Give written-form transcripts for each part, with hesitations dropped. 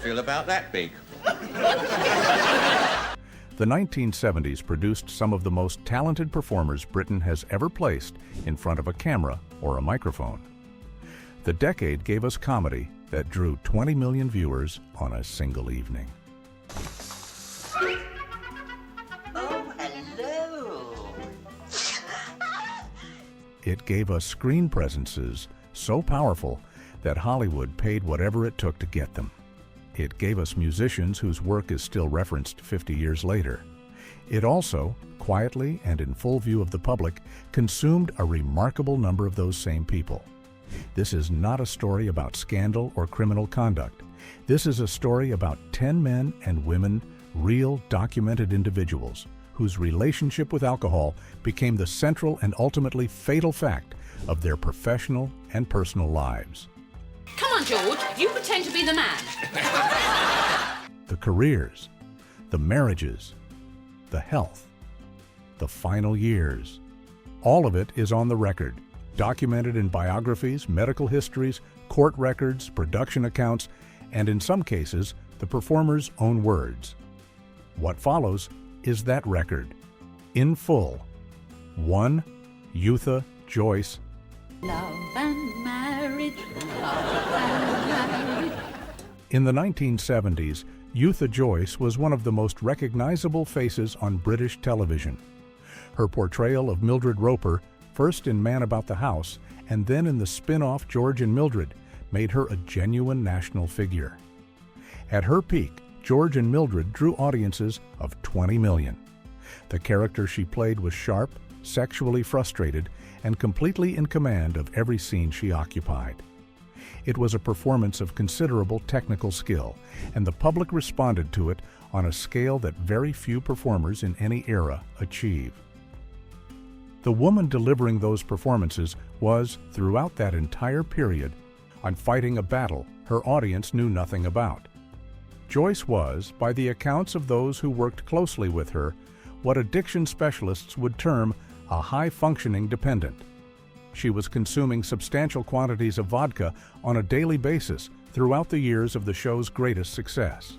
feel about that big. The 1970s produced some of the most talented performers Britain has ever placed in front of a camera or a microphone. The decade gave us comedy that drew 20 million viewers on a single evening. Oh, hello. It gave us screen presences so powerful that Hollywood paid whatever it took to get them. It gave us musicians whose work is still referenced 50 years later. It also, quietly and in full view of the public, consumed a remarkable number of those same people. This is not a story about scandal or criminal conduct. This is a story about 10 men and women, real documented individuals, whose relationship with alcohol became the central and ultimately fatal fact of their professional and personal lives. Come on, George, you pretend to be the man. The careers, the marriages, the health, the final years. All of it is on the record, documented in biographies, medical histories, court records, production accounts, and in some cases, the performer's own words. What follows is that record, in full. 1. Eutha Joyce. Love and marriage, love and marriage. In the 1970s, Eutha Joyce was one of the most recognizable faces on British television. Her portrayal of Mildred Roper, first in Man About the House and then in the spin-off George and Mildred, made her a genuine national figure. At her peak, George and Mildred drew audiences of 20 million. The character she played was sharp, sexually frustrated, and completely in command of every scene she occupied. It was a performance of considerable technical skill, and the public responded to it on a scale that very few performers in any era achieve. The woman delivering those performances was, throughout that entire period, on fighting a battle her audience knew nothing about. Joyce was, by the accounts of those who worked closely with her, what addiction specialists would term a high-functioning dependent. She was consuming substantial quantities of vodka on a daily basis throughout the years of the show's greatest success.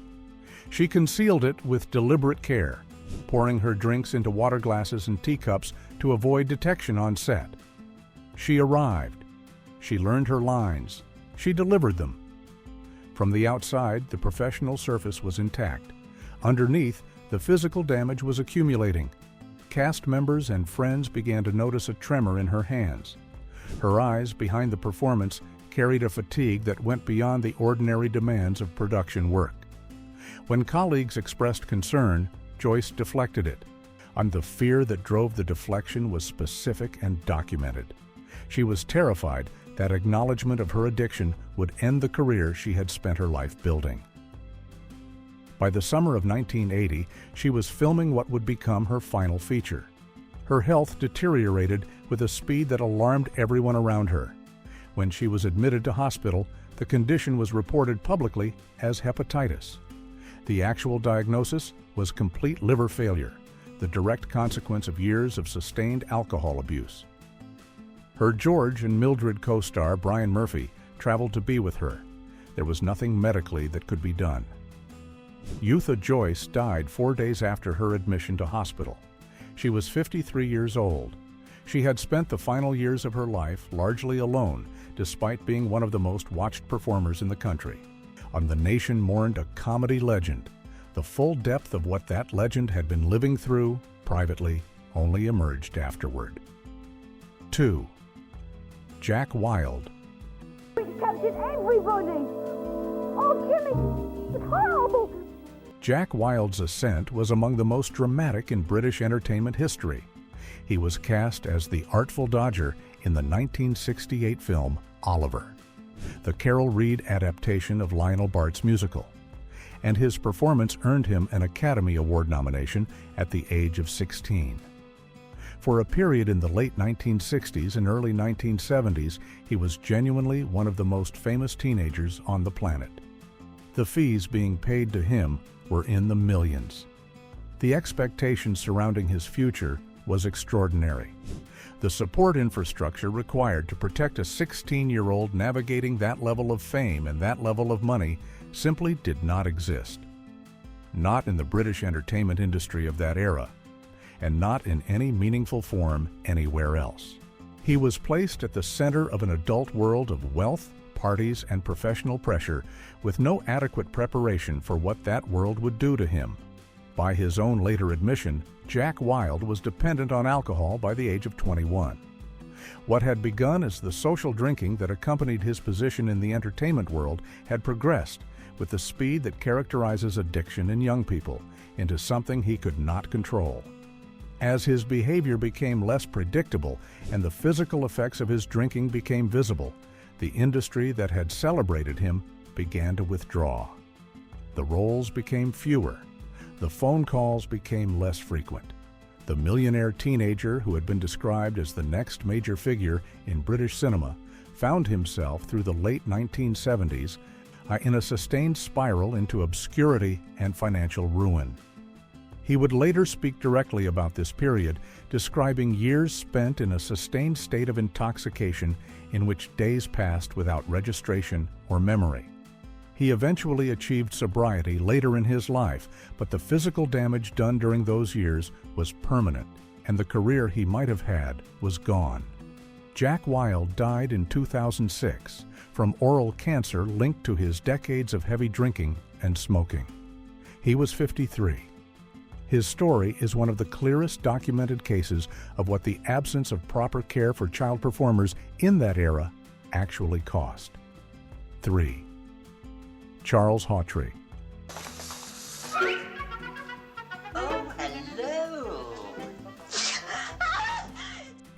She concealed it with deliberate care, pouring her drinks into water glasses and teacups to avoid detection on set. She arrived. She learned her lines. She delivered them. From the outside, the professional surface was intact. Underneath, the physical damage was accumulating. Cast members and friends began to notice a tremor in her hands. Her eyes, behind the performance, carried a fatigue that went beyond the ordinary demands of production work. When colleagues expressed concern, Joyce deflected it. And the fear that drove the deflection was specific and documented. She was terrified that acknowledgement of her addiction would end the career she had spent her life building. By the summer of 1980, she was filming what would become her final feature. Her health deteriorated with a speed that alarmed everyone around her. When she was admitted to hospital, the condition was reported publicly as hepatitis. The actual diagnosis was complete liver failure, the direct consequence of years of sustained alcohol abuse. Her George and Mildred co-star Brian Murphy traveled to be with her. There was nothing medically that could be done. Eutha Joyce died 4 days after her admission to hospital. She was 53 years old. She had spent the final years of her life largely alone, despite being one of the most watched performers in the country. And the nation mourned a comedy legend. The full depth of what that legend had been living through, privately, only emerged afterward. 2. Jack Wilde. We captured everybody! Oh, Jimmy! It's horrible! Jack Wilde's ascent was among the most dramatic in British entertainment history. He was cast as the Artful Dodger in the 1968 film Oliver, the Carol Reed adaptation of Lionel Bart's musical, and his performance earned him an Academy Award nomination at the age of 16. For a period in the late 1960s and early 1970s, he was genuinely one of the most famous teenagers on the planet. The fees being paid to him were in the millions. The expectation surrounding his future was extraordinary. The support infrastructure required to protect a 16-year-old navigating that level of fame and that level of money simply did not exist. Not in the British entertainment industry of that era, and not in any meaningful form anywhere else. He was placed at the center of an adult world of wealth, parties, and professional pressure with no adequate preparation for what that world would do to him. By his own later admission, Jack Wilde was dependent on alcohol by the age of 21. What had begun as the social drinking that accompanied his position in the entertainment world had progressed with the speed that characterizes addiction in young people into something he could not control. As his behavior became less predictable and the physical effects of his drinking became visible, the industry that had celebrated him began to withdraw. The roles became fewer. The phone calls became less frequent. The millionaire teenager who had been described as the next major figure in British cinema found himself through the late 1970s in a sustained spiral into obscurity and financial ruin. He would later speak directly about this period, describing years spent in a sustained state of intoxication in which days passed without registration or memory. He eventually achieved sobriety later in his life, but the physical damage done during those years was permanent, and the career he might have had was gone. Jack Wilde died in 2006 from oral cancer linked to his decades of heavy drinking and smoking. He was 53. His story is one of the clearest documented cases of what the absence of proper care for child performers in that era actually cost. 3. Charles Hawtrey. Oh, hello.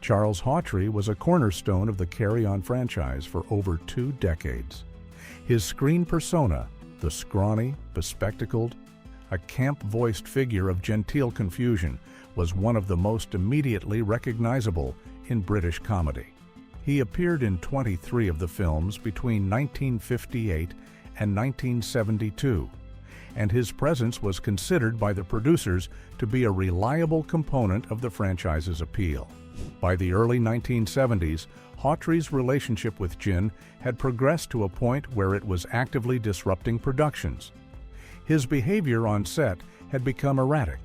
Charles Hawtrey was a cornerstone of the Carry On franchise for over 2 decades. His screen persona, the scrawny, bespectacled, a camp-voiced figure of genteel confusion, was one of the most immediately recognizable in British comedy. He appeared in 23 of the films between 1958 and 1972, and his presence was considered by the producers to be a reliable component of the franchise's appeal. By the early 1970s, Hawtrey's relationship with gin had progressed to a point where it was actively disrupting productions. His behavior on set had become erratic,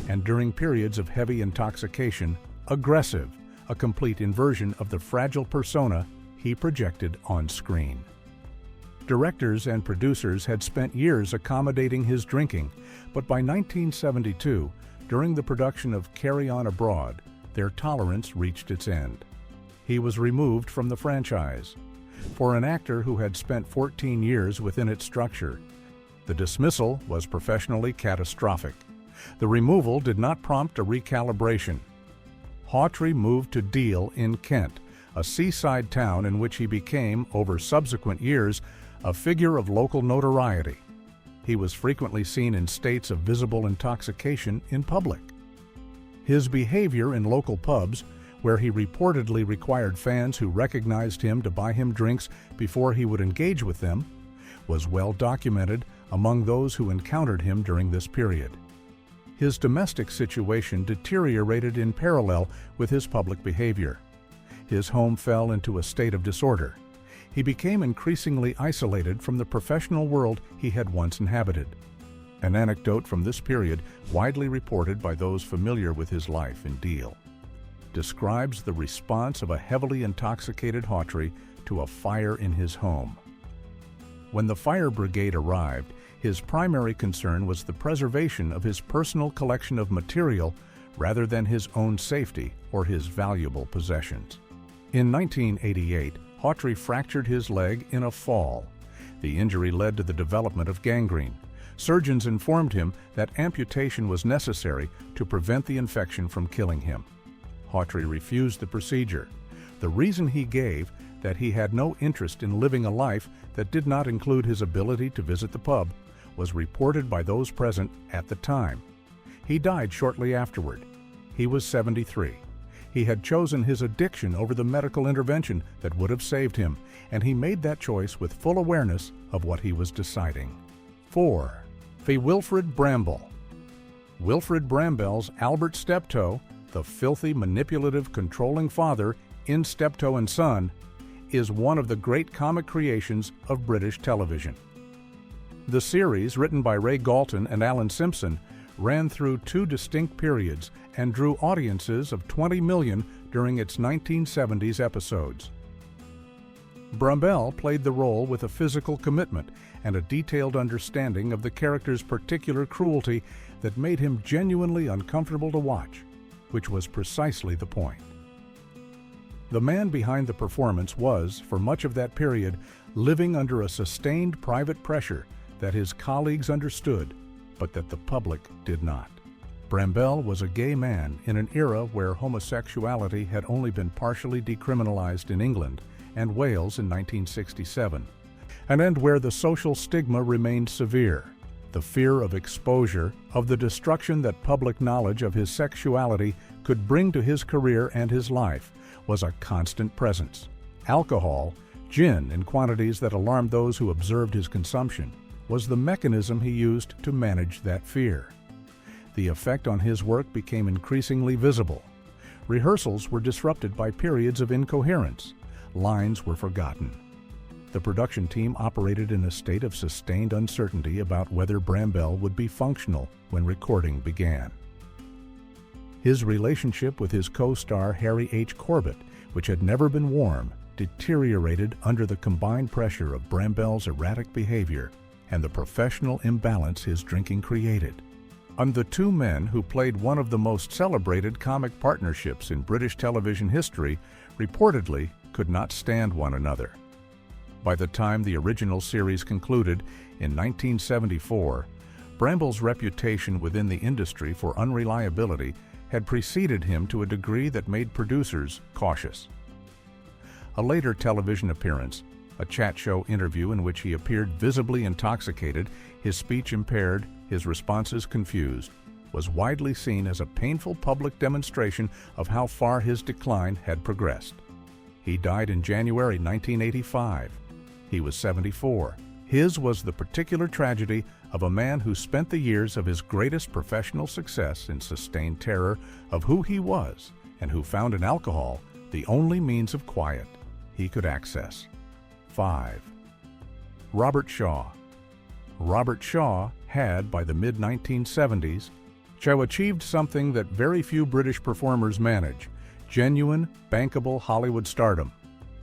and during periods of heavy intoxication, aggressive, a complete inversion of the fragile persona he projected on screen. Directors and producers had spent years accommodating his drinking, but by 1972, during the production of Carry On Abroad, their tolerance reached its end. He was removed from the franchise. For an actor who had spent 14 years within its structure, the dismissal was professionally catastrophic. The removal did not prompt a recalibration. Hawtrey moved to Deal in Kent, a seaside town in which he became, over subsequent years, a figure of local notoriety. He was frequently seen in states of visible intoxication in public. His behavior in local pubs, where he reportedly required fans who recognized him to buy him drinks before he would engage with them, was well documented among those who encountered him during this period. His domestic situation deteriorated in parallel with his public behavior. His home fell into a state of disorder. He became increasingly isolated from the professional world he had once inhabited. An anecdote from this period, widely reported by those familiar with his life in Deal, describes the response of a heavily intoxicated Hawtrey to a fire in his home. When the fire brigade arrived, his primary concern was the preservation of his personal collection of material rather than his own safety or his valuable possessions. In 1988, Hawtrey fractured his leg in a fall. The injury led to the development of gangrene. Surgeons informed him that amputation was necessary to prevent the infection from killing him. Hawtrey refused the procedure. The reason he gave, that he had no interest in living a life that did not include his ability to visit the pub, was reported by those present at the time. He died shortly afterward. He was 73. He had chosen his addiction over the medical intervention that would have saved him, and he made that choice with full awareness of what he was deciding. 4. Wilfrid Brambell. Wilfrid Brambell's Albert Steptoe, the filthy, manipulative, controlling father in Steptoe and Son, is one of the great comic creations of British television. The series, written by Ray Galton and Alan Simpson, ran through 2 distinct periods and drew audiences of 20 million during its 1970s episodes. Brambell played the role with a physical commitment and a detailed understanding of the character's particular cruelty that made him genuinely uncomfortable to watch, which was precisely the point. The man behind the performance was, for much of that period, living under a sustained private pressure that his colleagues understood, but that the public did not. Brambell was a gay man in an era where homosexuality had only been partially decriminalized in England and Wales in 1967, and where the social stigma remained severe. The fear of exposure, of the destruction that public knowledge of his sexuality could bring to his career and his life, was a constant presence. Alcohol, gin in quantities that alarmed those who observed his consumption, was the mechanism he used to manage that fear. The effect on his work became increasingly visible. Rehearsals were disrupted by periods of incoherence. Lines were forgotten. The production team operated in a state of sustained uncertainty about whether Brambell would be functional when recording began. His relationship with his co-star Harry H. Corbett, which had never been warm, deteriorated under the combined pressure of Brambell's erratic behavior and the professional imbalance his drinking created. And the 2 men who played one of the most celebrated comic partnerships in British television history reportedly could not stand one another. By the time the original series concluded in 1974, Brambell's reputation within the industry for unreliability had preceded him to a degree that made producers cautious. A later television appearance, a chat show interview in which he appeared visibly intoxicated, his speech impaired, his responses confused, was widely seen as a painful public demonstration of how far his decline had progressed. He died in January 1985. He was 74. His was the particular tragedy of a man who spent the years of his greatest professional success in sustained terror of who he was and who found in alcohol the only means of quiet he could access. 5. Robert Shaw. Robert Shaw had, by the mid-1970s, achieved something that very few British performers manage: genuine, bankable Hollywood stardom.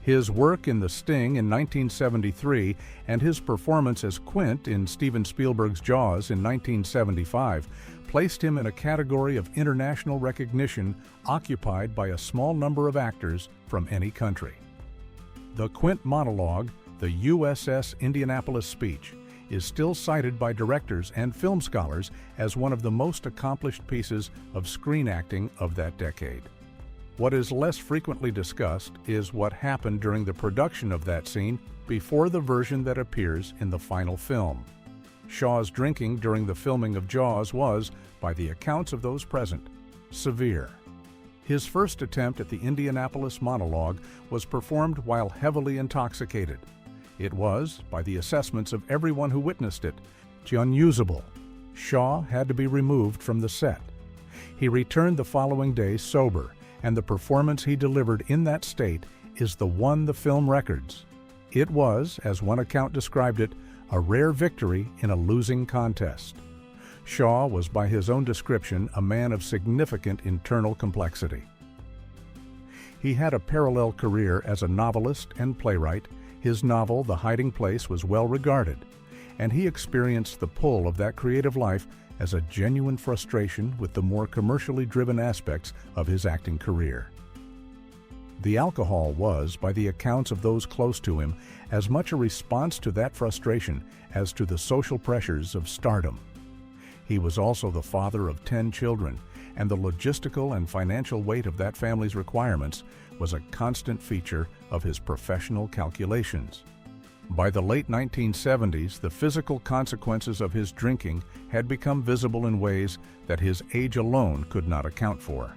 His work in The Sting in 1973 and his performance as Quint in Steven Spielberg's Jaws in 1975 placed him in a category of international recognition occupied by a small number of actors from any country. The Quint monologue, the USS Indianapolis speech, is still cited by directors and film scholars as one of the most accomplished pieces of screen acting of that decade. What is less frequently discussed is what happened during the production of that scene before the version that appears in the final film. Shaw's drinking during the filming of Jaws was, by the accounts of those present, severe. His first attempt at the Indianapolis monologue was performed while heavily intoxicated. It was, by the assessments of everyone who witnessed it, unusable. Shaw had to be removed from the set. He returned the following day sober, and the performance he delivered in that state is the one the film records. It was, as one account described it, a rare victory in a losing contest. Shaw was, by his own description, a man of significant internal complexity. He had a parallel career as a novelist and playwright. His novel, The Hiding Place, was well regarded, and he experienced the pull of that creative life as a genuine frustration with the more commercially driven aspects of his acting career. The alcohol was, by the accounts of those close to him, as much a response to that frustration as to the social pressures of stardom. He was also the father of 10 children, and the logistical and financial weight of that family's requirements was a constant feature of his professional calculations. By the late 1970s, the physical consequences of his drinking had become visible in ways that his age alone could not account for.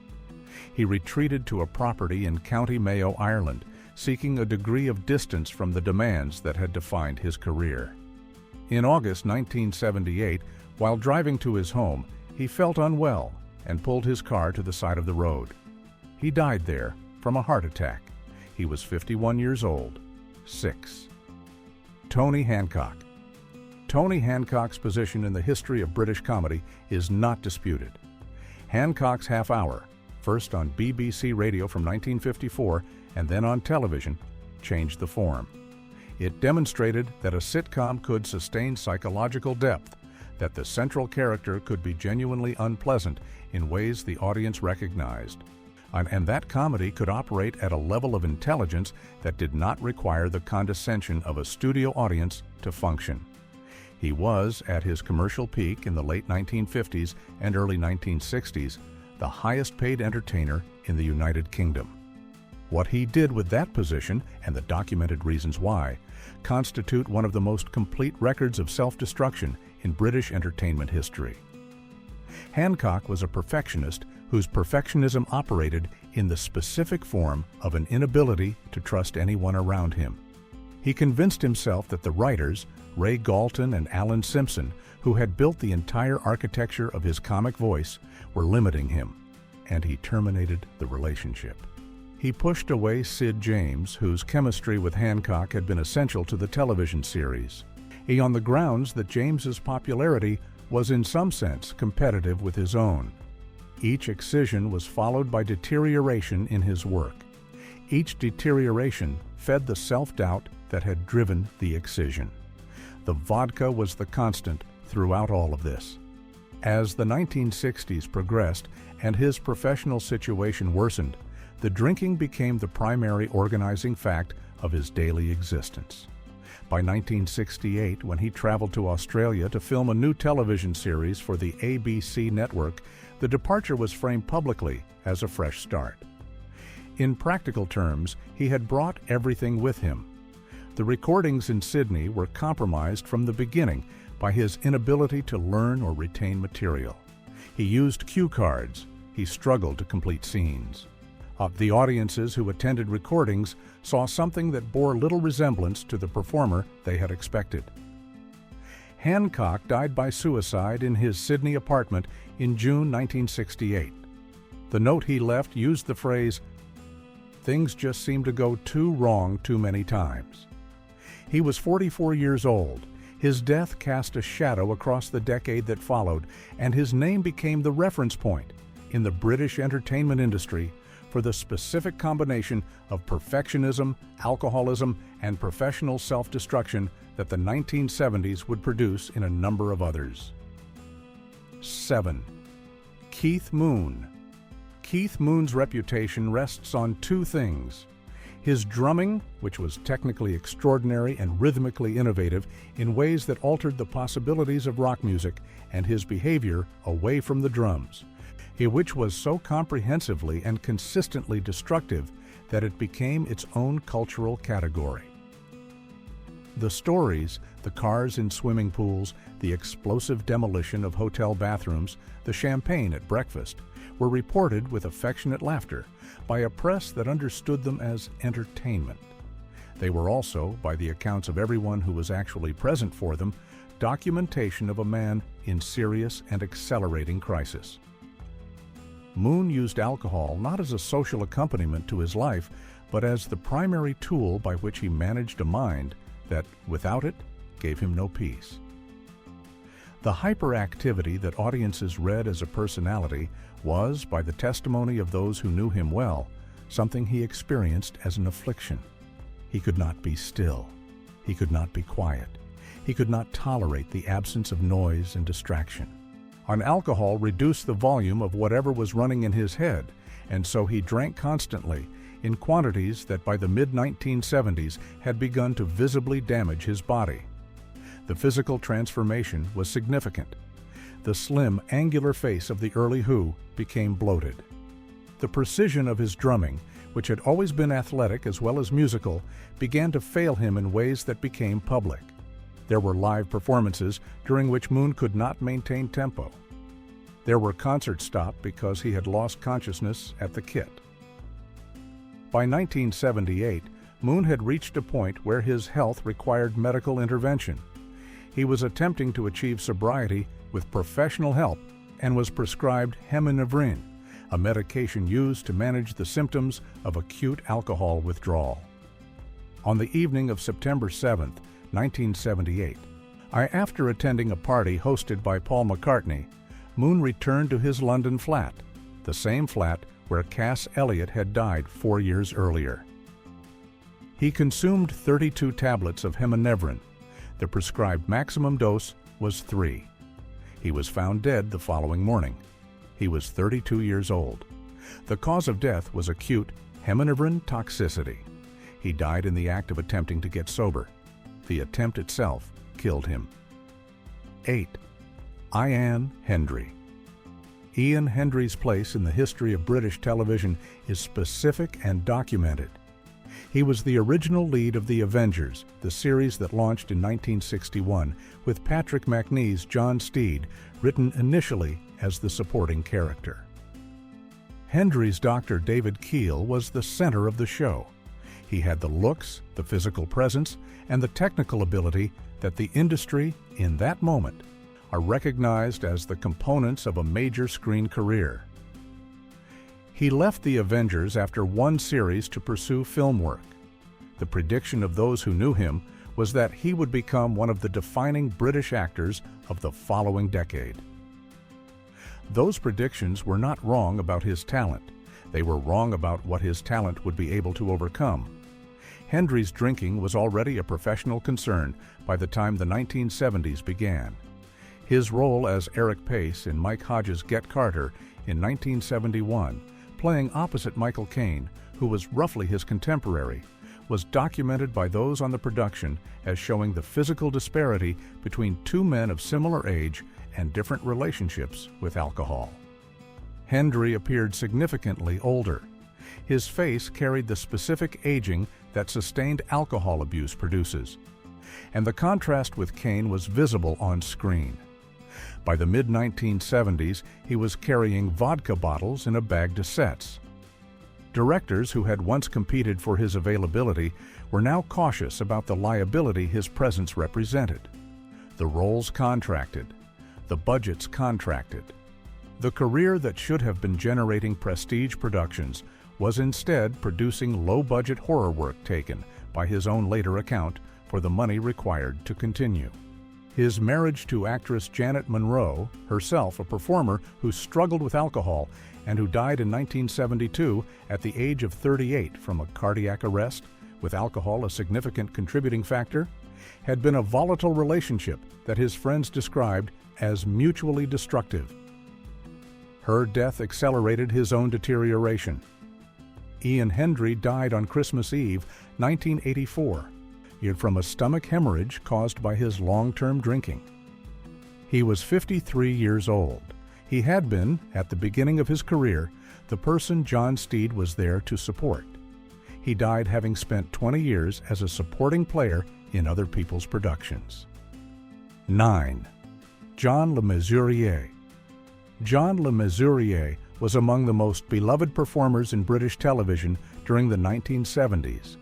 He retreated to a property in County Mayo, Ireland, seeking a degree of distance from the demands that had defined his career. In August 1978, while driving to his home, he felt unwell and pulled his car to the side of the road. He died there from a heart attack. He was 51 years old. 6. Tony Hancock. Tony Hancock's position in the history of British comedy is not disputed. Hancock's Half Hour, first on BBC Radio from 1954 and then on television, changed the form. It demonstrated that a sitcom could sustain psychological depth, that the central character could be genuinely unpleasant in ways the audience recognized, and that comedy could operate at a level of intelligence that did not require the condescension of a studio audience to function. He was, at his commercial peak in the late 1950s and early 1960s, the highest-paid entertainer in the United Kingdom. What he did with that position, and the documented reasons why, constitute one of the most complete records of self-destruction in British entertainment history. Hancock was a perfectionist whose perfectionism operated in the specific form of an inability to trust anyone around him. He convinced himself that the writers, Ray Galton and Alan Simpson, who had built the entire architecture of his comic voice, were limiting him, and he terminated the relationship. He pushed away Sid James, whose chemistry with Hancock had been essential to the television series. On the grounds that James's popularity was in some sense competitive with his own. Each excision was followed by deterioration in his work. Each deterioration fed the self-doubt that had driven the excision. The vodka was the constant throughout all of this. As the 1960s progressed and his professional situation worsened, the drinking became the primary organizing fact of his daily existence. By 1968, when he traveled to Australia to film a new television series for the ABC network, the departure was framed publicly as a fresh start. In practical terms, he had brought everything with him. The recordings in Sydney were compromised from the beginning by his inability to learn or retain material. He used cue cards. He struggled to complete scenes. The audiences who attended recordings saw something that bore little resemblance to the performer they had expected. Hancock died by suicide in his Sydney apartment in June 1968. The note he left used the phrase, "Things just seem to go too wrong too many times." He was 44 years old. His death cast a shadow across the decade that followed, and his name became the reference point in the British entertainment industry for the specific combination of perfectionism, alcoholism, and professional self-destruction that the 1970s would produce in a number of others. 7. Keith Moon. Keith Moon's reputation rests on two things: his drumming, which was technically extraordinary and rhythmically innovative in ways that altered the possibilities of rock music, and his behavior away from the drums, which was so comprehensively and consistently destructive that it became its own cultural category. The stories, the cars in swimming pools, the explosive demolition of hotel bathrooms, the champagne at breakfast, were reported with affectionate laughter by a press that understood them as entertainment. They were also, by the accounts of everyone who was actually present for them, documentation of a man in serious and accelerating crisis. Moon used alcohol not as a social accompaniment to his life, but as the primary tool by which he managed a mind that, without it, gave him no peace. The hyperactivity that audiences read as a personality was, by the testimony of those who knew him well, something he experienced as an affliction. He could not be still. He could not be quiet. He could not tolerate the absence of noise and distraction. Alcohol reduced the volume of whatever was running in his head, and so he drank constantly, in quantities that by the mid-1970s had begun to visibly damage his body. The physical transformation was significant. The slim, angular face of the early Who became bloated. The precision of his drumming, which had always been athletic as well as musical, began to fail him in ways that became public. There were live performances during which Moon could not maintain tempo. There were concerts stopped because he had lost consciousness at the kit. By 1978, Moon had reached a point where his health required medical intervention. He was attempting to achieve sobriety with professional help and was prescribed heminevrin, a medication used to manage the symptoms of acute alcohol withdrawal. On the evening of September 7, 1978, After attending a party hosted by Paul McCartney, Moon returned to his London flat, the same flat where Cass Elliot had died 4 years earlier. He consumed 32 tablets of heminevrin. The prescribed maximum dose was 3. He was found dead the following morning. He was 32 years old. The cause of death was acute heminevrin toxicity. He died in the act of attempting to get sober. The attempt itself killed him. 8. Ian Hendry. Ian Hendry's place in the history of British television is specific and documented. He was the original lead of The Avengers, the series that launched in 1961 with Patrick Macnee's John Steed, written initially as the supporting character. Hendry's Dr. David Keel was the center of the show. He had the looks, the physical presence, and the technical ability that the industry, in that moment, are recognized as the components of a major screen career. He left The Avengers after one series to pursue film work. The prediction of those who knew him was that he would become one of the defining British actors of the following decade. Those predictions were not wrong about his talent. They were wrong about what his talent would be able to overcome. Hendry's drinking was already a professional concern by the time the 1970s began. His role as Eric Pace in Mike Hodges' Get Carter in 1971, playing opposite Michael Caine, who was roughly his contemporary, was documented by those on the production as showing the physical disparity between two men of similar age and different relationships with alcohol. Hendry appeared significantly older. His face carried the specific aging that sustained alcohol abuse produces, and the contrast with Caine was visible on screen. By the mid-1970s, he was carrying vodka bottles in a bag de sets. Directors who had once competed for his availability were now cautious about the liability his presence represented. The roles contracted. The budgets contracted. The career that should have been generating prestige productions was instead producing low-budget horror work taken, by his own later account, for the money required to continue. His marriage to actress Janet Monroe, herself a performer who struggled with alcohol and who died in 1972 at the age of 38 from a cardiac arrest, with alcohol a significant contributing factor, had been a volatile relationship that his friends described as mutually destructive. Her death accelerated his own deterioration. Ian Hendry died on Christmas Eve, 1984, from a stomach hemorrhage caused by his long-term drinking. He was 53 years old. He had been, at the beginning of his career, the person John Steed was there to support. He died having spent 20 years as a supporting player in other people's productions. 9. John Le Mesurier. John Le Mesurier was among the most beloved performers in British television during the 1970s.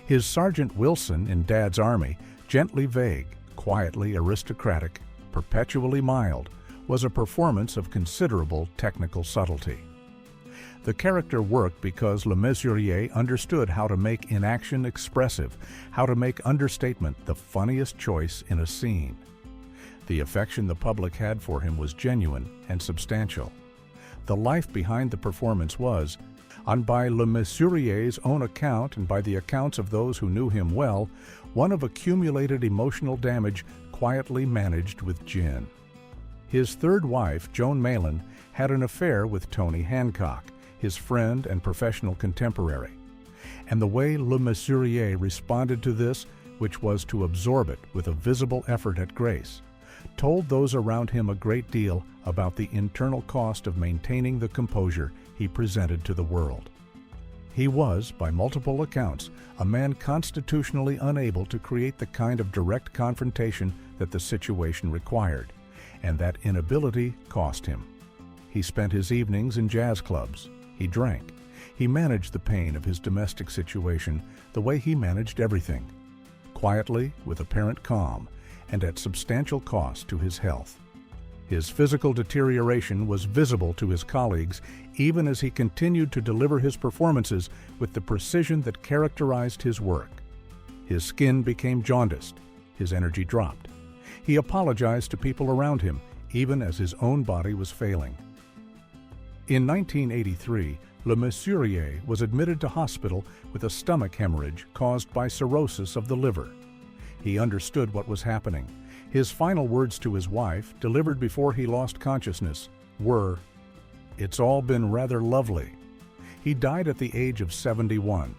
His Sergeant Wilson in Dad's Army, gently vague, quietly aristocratic, perpetually mild, was a performance of considerable technical subtlety. The character worked because Le Mesurier understood how to make inaction expressive, how to make understatement the funniest choice in a scene. The affection the public had for him was genuine and substantial. The life behind the performance was, and by Le Mesurier's own account and by the accounts of those who knew him well, one of accumulated emotional damage quietly managed with gin. His third wife, Joan Malin, had an affair with Tony Hancock, his friend and professional contemporary. And the way Le Mesurier responded to this, which was to absorb it with a visible effort at grace, told those around him a great deal about the internal cost of maintaining the composure he presented to the world. He was, by multiple accounts, a man constitutionally unable to create the kind of direct confrontation that the situation required, and that inability cost him. He spent his evenings in jazz clubs. He drank. He managed the pain of his domestic situation the way he managed everything, quietly, with apparent calm, and at substantial cost to his health. His physical deterioration was visible to his colleagues even as he continued to deliver his performances with the precision that characterized his work. His skin became jaundiced. His energy dropped. He apologized to people around him, even as his own body was failing. In 1983, Le Mesurier was admitted to hospital with a stomach hemorrhage caused by cirrhosis of the liver. He understood what was happening. His final words to his wife, delivered before he lost consciousness, were, "It's all been rather lovely." He died at the age of 71.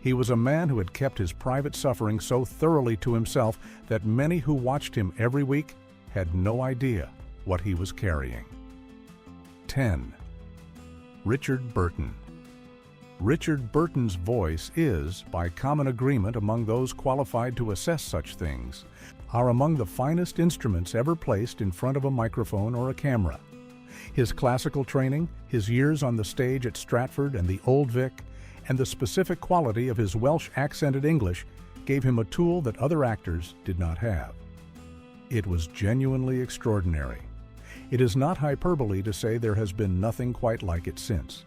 He was a man who had kept his private suffering so thoroughly to himself that many who watched him every week had no idea what he was carrying. 10. Richard Burton. Richard Burton's voice is, by common agreement among those qualified to assess such things, are among the finest instruments ever placed in front of a microphone or a camera. His classical training, his years on the stage at Stratford and the Old Vic, and the specific quality of his Welsh accented English gave him a tool that other actors did not have. It was genuinely extraordinary. It is not hyperbole to say there has been nothing quite like it since.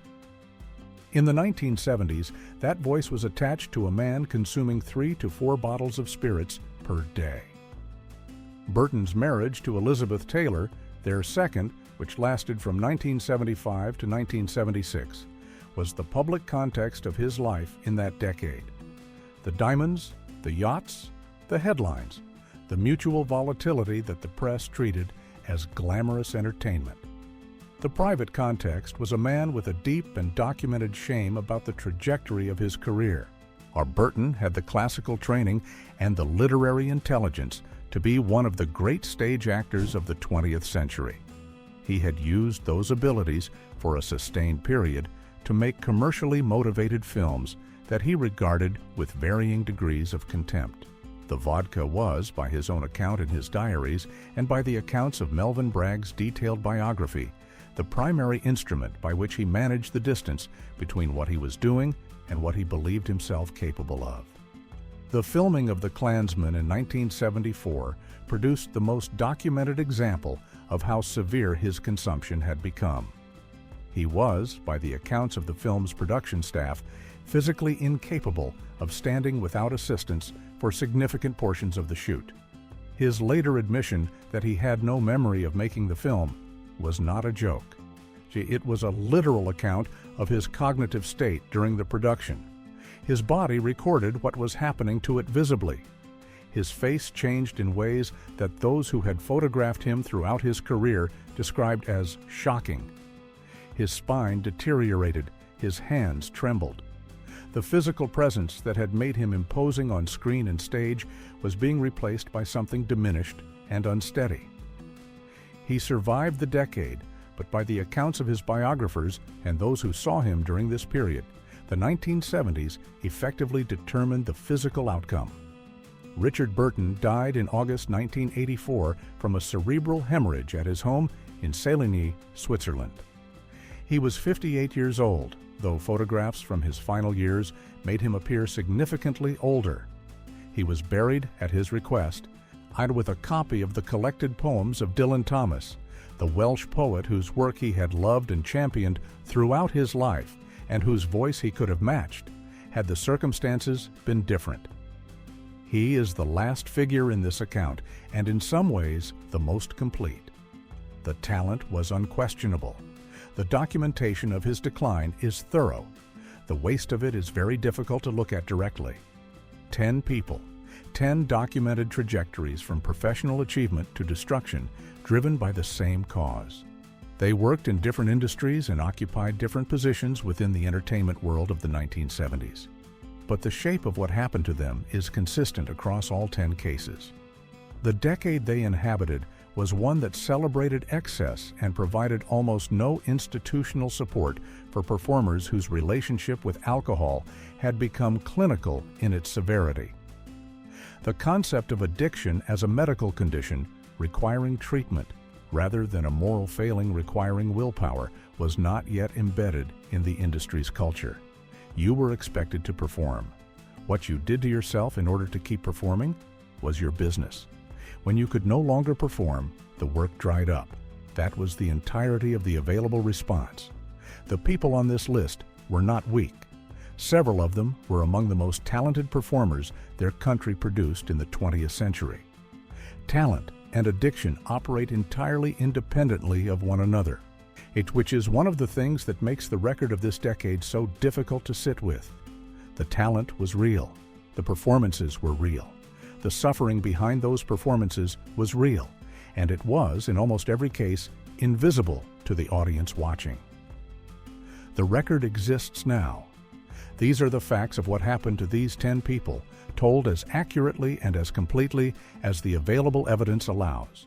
In the 1970s, that voice was attached to a man consuming 3 to 4 bottles of spirits per day. Burton's marriage to Elizabeth Taylor, their second, which lasted from 1975 to 1976, was the public context of his life in that decade. The diamonds, the yachts, the headlines, the mutual volatility that the press treated as glamorous entertainment. The private context was a man with a deep and documented shame about the trajectory of his career. Our Burton had the classical training and the literary intelligence to be one of the great stage actors of the 20th century. He had used those abilities for a sustained period to make commercially motivated films that he regarded with varying degrees of contempt. The vodka was, by his own account in his diaries and by the accounts of Melvyn Bragg's detailed biography, the primary instrument by which he managed the distance between what he was doing and what he believed himself capable of. The filming of The Klansman in 1974 produced the most documented example of how severe his consumption had become. He was, by the accounts of the film's production staff, physically incapable of standing without assistance for significant portions of the shoot. His later admission that he had no memory of making the film was not a joke. It was a literal account of his cognitive state during the production. His body recorded what was happening to it visibly. His face changed in ways that those who had photographed him throughout his career described as shocking. His spine deteriorated, his hands trembled. The physical presence that had made him imposing on screen and stage was being replaced by something diminished and unsteady. He survived the decade, but by the accounts of his biographers and those who saw him during this period, the 1970s effectively determined the physical outcome. Richard Burton died in August 1984 from a cerebral hemorrhage at his home in Séligny, Switzerland. He was 58 years old, though photographs from his final years made him appear significantly older. He was buried at his request, and with a copy of the collected poems of Dylan Thomas, the Welsh poet whose work he had loved and championed throughout his life and whose voice he could have matched, had the circumstances been different. He is the last figure in this account, and in some ways the most complete. The talent was unquestionable. The documentation of his decline is thorough. The waste of it is very difficult to look at directly. 10 people, 10 documented trajectories from professional achievement to destruction, driven by the same cause. They worked in different industries and occupied different positions within the entertainment world of the 1970s. But the shape of what happened to them is consistent across all 10 cases. The decade they inhabited was one that celebrated excess and provided almost no institutional support for performers whose relationship with alcohol had become clinical in its severity. The concept of addiction as a medical condition requiring treatment rather than a moral failing requiring willpower was not yet embedded in the industry's culture. You were expected to perform. What you did to yourself in order to keep performing was your business. When you could no longer perform, the work dried up. That was the entirety of the available response. The people on this list were not weak. Several of them were among the most talented performers their country produced in the 20th century. Talent and addiction operate entirely independently of one another, which is one of the things that makes the record of this decade so difficult to sit with. The talent was real. The performances were real. The suffering behind those performances was real, and it was, in almost every case, invisible to the audience watching. The record exists now. These are the facts of what happened to these 10 people, told as accurately and as completely as the available evidence allows.